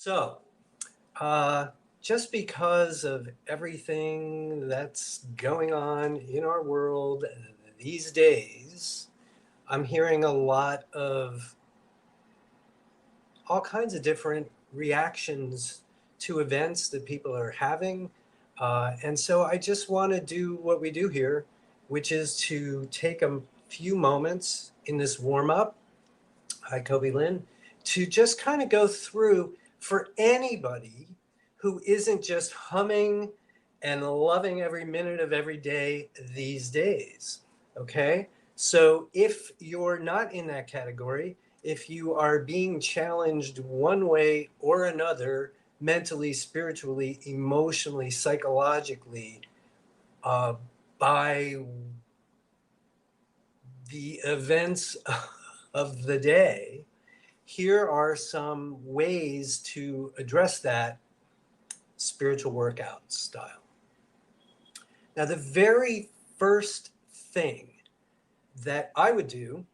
So, uh, just because of everything that's going on in our world these days, I'm hearing a lot of all kinds of different reactions to events that people are having. And so I just want to do what we do here, which is to take a few moments in this warm up. Hi, Kobe Lynn, to just kind of go through for anybody who isn't just humming and loving every minute of every day these days. Okay. So if you're not in that category, if you are being challenged one way or another, mentally, spiritually, emotionally, psychologically, uh, by the events of the day, here are some ways to address that spiritual workout style. Now, the very first thing that I would do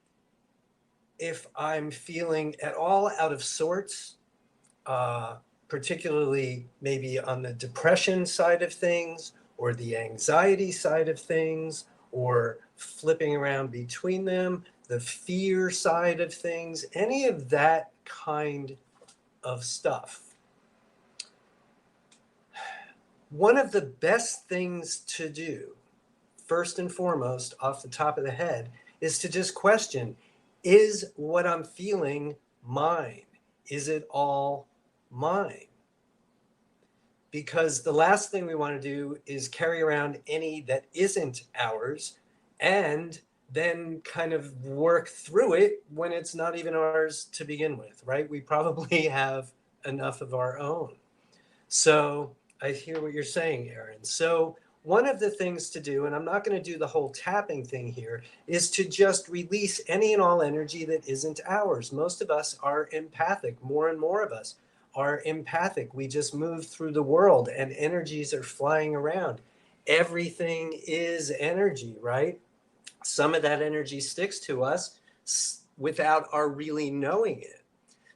if I'm feeling at all out of sorts, particularly maybe on the depression side of things or the anxiety side of things, or flipping around between them, the fear side of things, any of that kind of stuff. One of the best things to do, first and foremost, off the top of the head, is to just question, is what I'm feeling mine? Is it all mine? Because the last thing we want to do is carry around any that isn't ours and then kind of work through it when it's not even ours to begin with, right? We probably have enough of our own. So I hear what you're saying, Aaron. So one of the things to do, and I'm not going to do the whole tapping thing here, is to just release any and all energy that isn't ours. Most of us are empathic. More and more of us are empathic. We just move through the world and energies are flying around. Everything is energy, right? Some of that energy sticks to us without our really knowing it.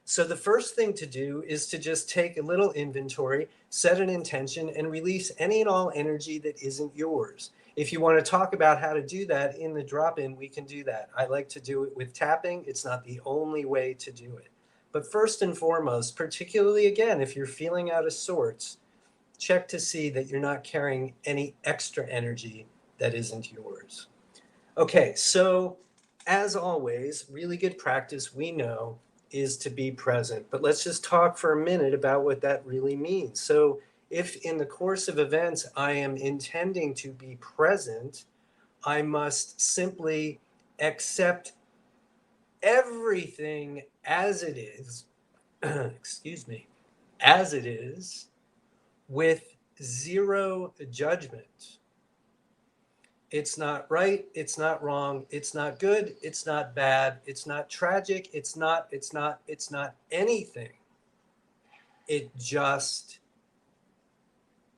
So the first thing to do is to just take a little inventory, set an intention, and release any and all energy that isn't yours. If you want to talk about how to do that in the drop-in, we can do that. I like to do it with tapping. It's not the only way to do it. But first and foremost, particularly again, if you're feeling out of sorts, check to see that you're not carrying any extra energy that isn't yours. Okay, so as always, really good practice, we know, is to be present. But let's just talk for a minute about what that really means. So if in the course of events I am intending to be present, I must simply accept everything as it is, excuse me, as it is, with zero judgment. It's not right, it's not wrong, it's not good, it's not bad, it's not tragic, it's not anything. It just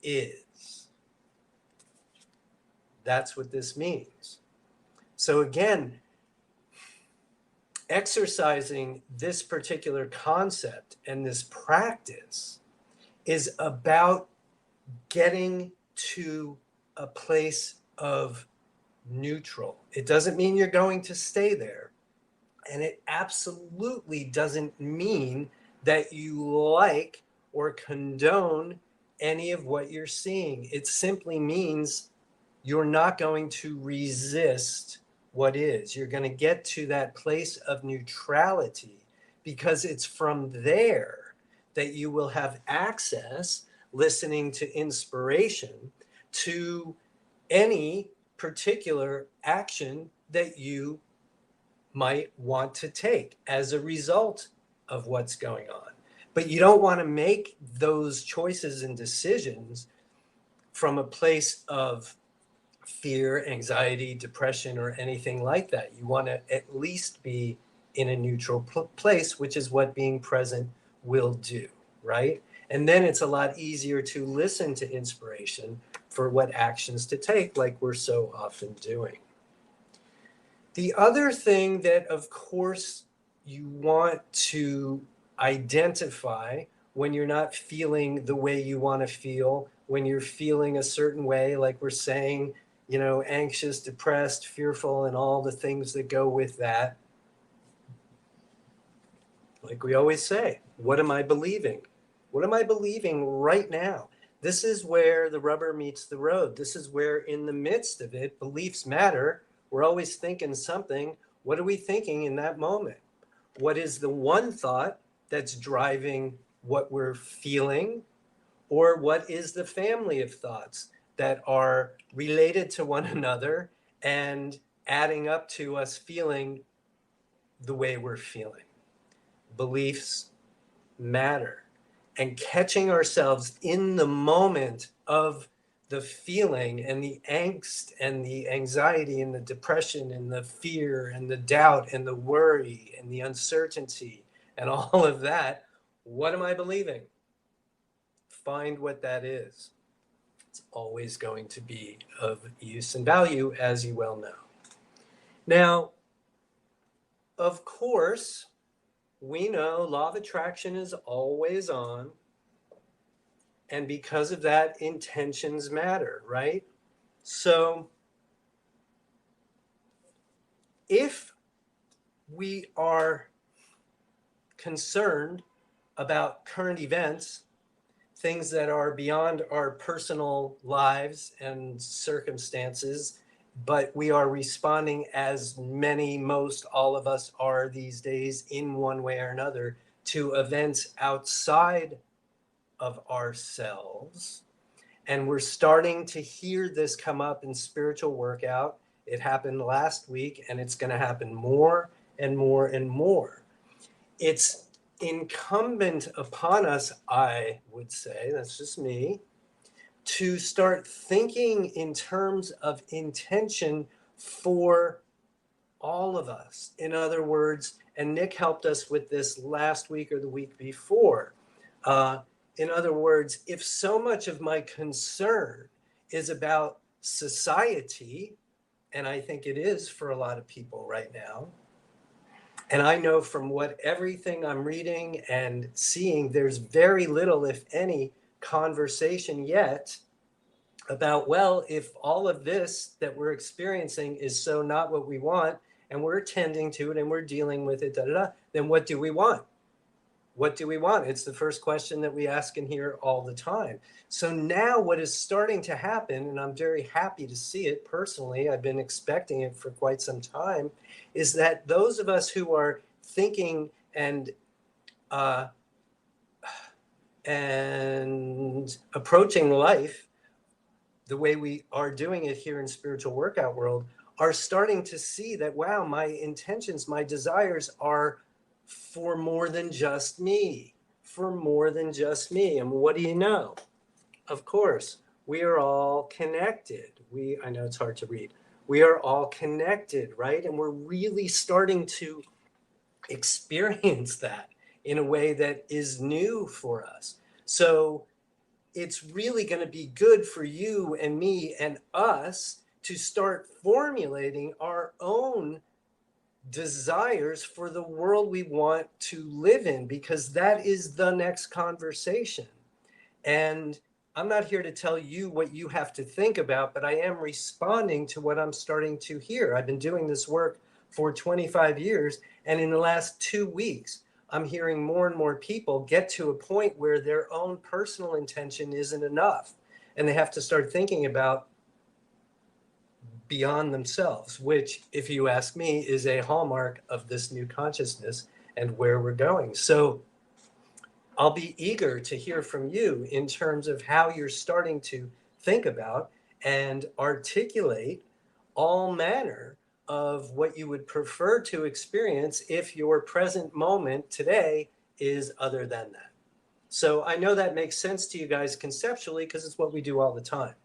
is. That's what this means. So again, exercising this particular concept and this practice is about getting to a place of neutral. It doesn't mean you're going to stay there. And it absolutely doesn't mean that you like or condone any of what you're seeing. It simply means you're not going to resist what is. You're going to get to that place of neutrality because it's from there that you will have access, listening to inspiration, to any particular action that you might want to take as a result of what's going on. But you don't want to make those choices and decisions from a place of fear, anxiety, depression, or anything like that. You want to at least be in a neutral place, which is what being present will do, right? And then it's a lot easier to listen to inspiration for what actions to take, like we're so often doing. The other thing that, of course, you want to identify when you're not feeling the way you want to feel, when you're feeling a certain way, like we're saying, you know, anxious, depressed, fearful, and all the things that go with that. Like we always say, what am I believing? What am I believing right now? This is where the rubber meets the road. This is where, in the midst of it, beliefs matter. We're always thinking something. What are we thinking in that moment? What is the one thought that's driving what we're feeling? Or what is the family of thoughts that are related to one another and adding up to us feeling the way we're feeling? Beliefs matter. And catching ourselves in the moment of the feeling and the angst and the anxiety and the depression and the fear and the doubt and the worry and the uncertainty and all of that. What am I believing? Find what that is. It's always going to be of use and value, as you well know. Now, of course, we know law of attraction is always on. And because of that, intentions matter, right? So if we are concerned about current events, things that are beyond our personal lives and circumstances, but we are responding, as many, most, all of us are these days, in one way or another, to events outside of ourselves. And we're starting to hear this come up in spiritual workout. It happened last week, and it's going to happen more and more and more. It's incumbent upon us, I would say, that's just me, to start thinking in terms of intention for all of us. In other words, and Nick helped us with this last week or the week before. In other words, if so much of my concern is about society, and I think it is for a lot of people right now, and I know from what everything I'm reading and seeing, there's very little, if any, conversation yet about, well, if all of this that we're experiencing is so not what we want, and we're tending to it and we're dealing with it, then what do we want? What do we want? It's the first question that we ask in here all the time. So now what is starting to happen, and I'm very happy to see it personally, I've been expecting it for quite some time, is that those of us who are thinking and approaching life the way we are doing it here in spiritual workout world are starting to see that, wow, my intentions, my desires are for more than just me, for more than just me. And what do you know? Of course, we are all connected. I know it's hard to read. We are all connected, right? And we're really starting to experience that in a way that is new for us. So it's really going to be good for you and me and us to start formulating our own desires for the world we want to live in, because that is the next conversation. And I'm not here to tell you what you have to think about, but I am responding to what I'm starting to hear. I've been doing this work for 25 years, and in the last 2 weeks, I'm hearing more and more people get to a point where their own personal intention isn't enough, and they have to start thinking about beyond themselves, which, if you ask me, is a hallmark of this new consciousness and where we're going. So I'll be eager to hear from you in terms of how you're starting to think about and articulate all manner of what you would prefer to experience if your present moment today is other than that. So I know that makes sense to you guys conceptually, because it's what we do all the time.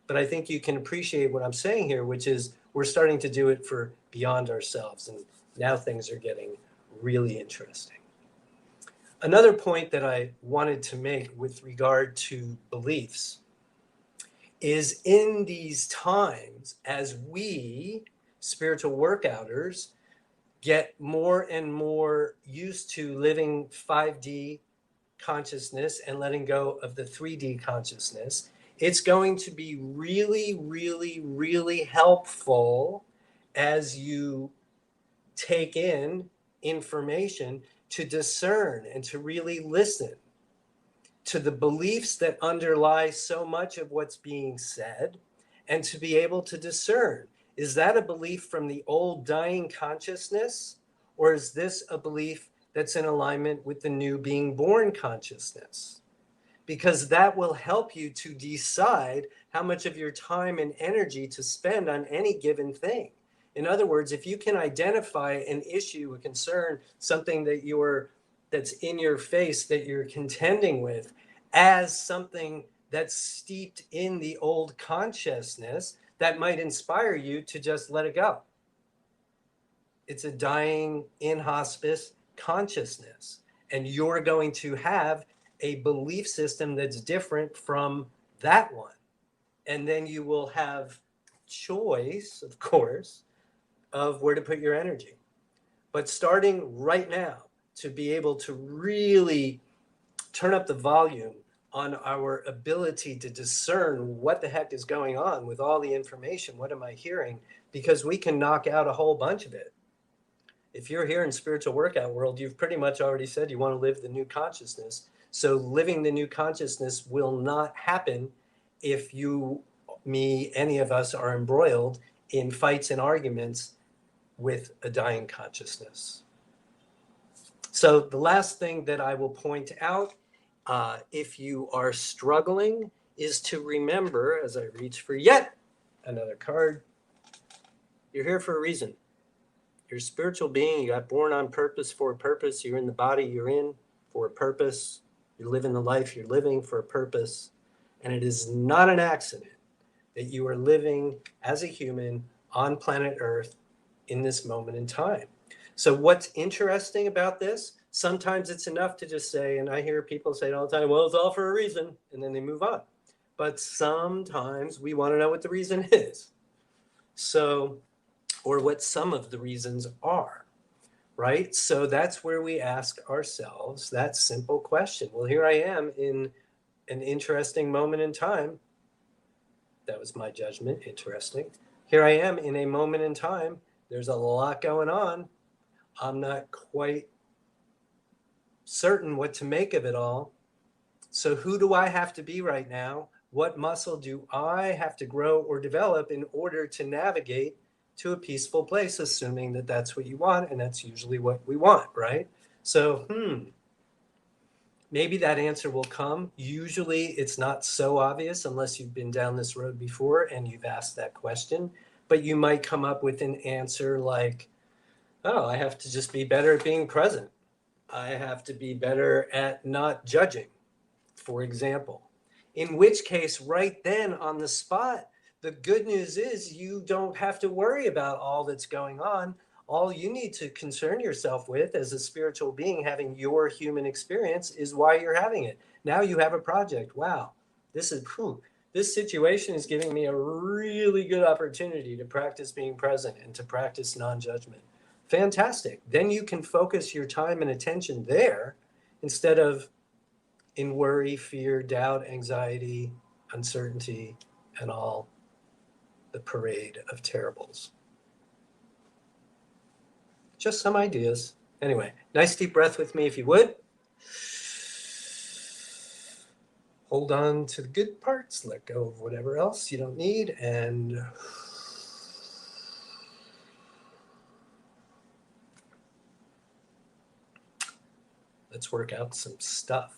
But I think you can appreciate what I'm saying here, which is we're starting to do it for beyond ourselves. And now things are getting really interesting. Another point that I wanted to make with regard to beliefs is, in these times, as we spiritual workouters get more and more used to living 5D consciousness and letting go of the 3D consciousness, it's going to be really, really, really helpful as you take in information to discern and to really listen to the beliefs that underlie so much of what's being said, and to be able to discern, is that a belief from the old dying consciousness, or is this a belief that's in alignment with the new being born consciousness? Because that will help you to decide how much of your time and energy to spend on any given thing. In other words, if you can identify an issue, a concern, something that's in your face that you're contending with as something that's steeped in the old consciousness, that might inspire you to just let it go. It's a dying in hospice consciousness, and you're going to have a belief system that's different from that one. And then you will have choice, of course, of where to put your energy. But starting right now, to be able to really turn up the volume on our ability to discern what the heck is going on with all the information. What am I hearing? Because we can knock out a whole bunch of it. If you're here in spiritual workout world, you've pretty much already said you want to live the new consciousness. So living the new consciousness will not happen if you, me, any of us are embroiled in fights and arguments with a dying consciousness. So the last thing that I will point out, if you are struggling, is to remember, as I reach for yet another card, you're here for a reason. You're a spiritual being. You got born on purpose, for a purpose. You're in the body you're in for a purpose. You're living the life you're living for a purpose. And it is not an accident that you are living as a human on planet Earth in this moment in time. So what's interesting about this, sometimes it's enough to just say, and I hear people say it all the time, well, it's all for a reason, and then they move on. But sometimes we want to know what the reason is. So, or what some of the reasons are, right? So that's where we ask ourselves that simple question. Well, here I am in an interesting moment in time. That was my judgment, interesting. Here I am in a moment in time. There's a lot going on. I'm not quite certain what to make of it all. So who do I have to be right now? What muscle do I have to grow or develop in order to navigate to a peaceful place, assuming that that's what you want, and that's usually what we want, right? So, maybe that answer will come. Usually it's not so obvious unless you've been down this road before and you've asked that question, but you might come up with an answer like, oh, I have to just be better at being present. I have to be better at not judging, for example. In which case, right then on the spot, the good news is you don't have to worry about all that's going on. All you need to concern yourself with as a spiritual being having your human experience is why you're having it. Now you have a project. Wow, this situation is giving me a really good opportunity to practice being present and to practice non-judgment. Fantastic. Then you can focus your time and attention there instead of in worry, fear, doubt, anxiety, uncertainty, and all the parade of terribles. Just some ideas. Anyway, nice deep breath with me if you would. Hold on to the good parts, let go of whatever else you don't need, and let's work out some stuff.